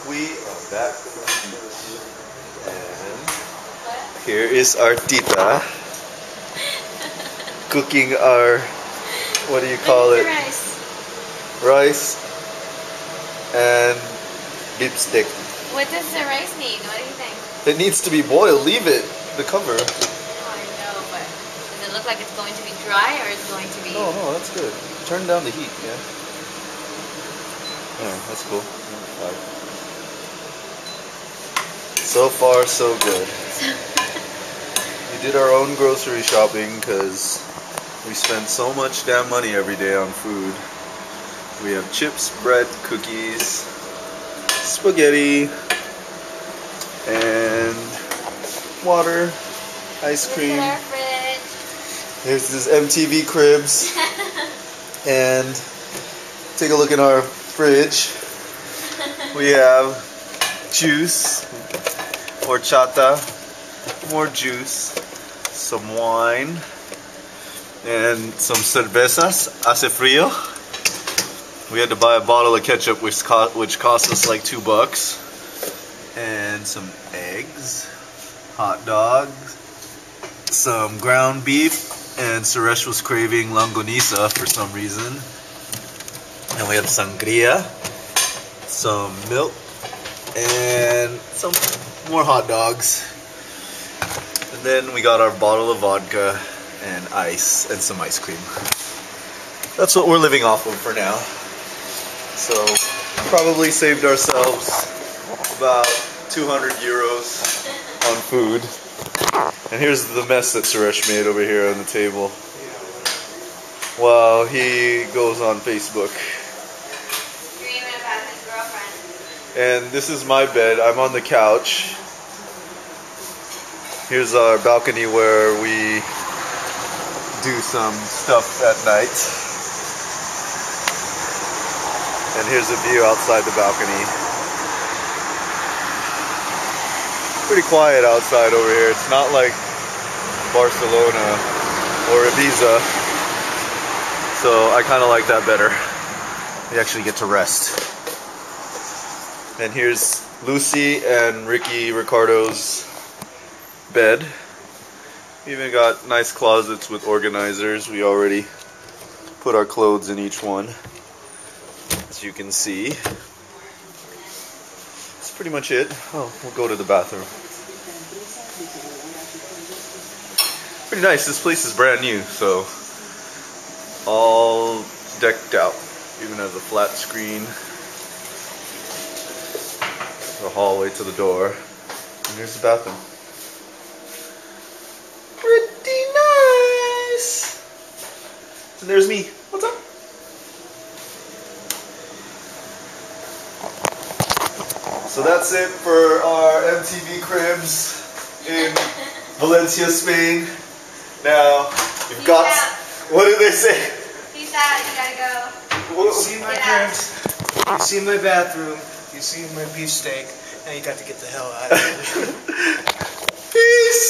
We are back from the beach, and here is our tita cooking our, what do you call it? Rice and beef stick. What does the rice need? What do you think? It needs to be boiled. Leave it. The cover. Oh, I know, but does it look like it's going to be dry or is it going to be... No, that's good. Turn down the heat, yeah. Yeah, that's cool. So far, so good. We did our own grocery shopping because we spend so much damn money every day on food. We have chips, bread, cookies, spaghetti, and water, ice cream. Here's this MTV Cribs. And take a look in our fridge. We have juice, horchata, more juice, some wine, and some cervezas. Hace frío. We had to buy a bottle of ketchup, which cost us like $2. And some eggs, hot dogs, some ground beef, and Suresh was craving longanisa for some reason. And we have sangria, some milk, and some more hot dogs. And then we got our bottle of vodka and ice and some ice cream. That's what we're living off of for now. So probably saved ourselves about 200 euros on food. And here's the mess that Suresh made over here on the table while he goes on Facebook. Dreaming about his girlfriend. And this is my bed. I'm on the couch. Here's our balcony where we do some stuff at night. And here's a view outside the balcony. Pretty quiet outside over here. It's not like Barcelona or Ibiza. So I kind of like that better. We actually get to rest. And here's Lucy and Ricardo's bed. We even got nice closets with organizers. We already put our clothes in each one, as you can see. That's pretty much it. Oh, we'll go to the bathroom. Pretty nice. This place is brand new, so all decked out. Even has a flat screen. The hallway to the door. And here's the bathroom. Pretty nice. And there's me. What's up? So that's it for our MTV Cribs in Valencia, Spain. Now, you've got... What did they say? Peace out, you gotta go. You've seen my cribs, you've seen my bathroom, you've seen my beef steak, now you got to get the hell out of here. Peace!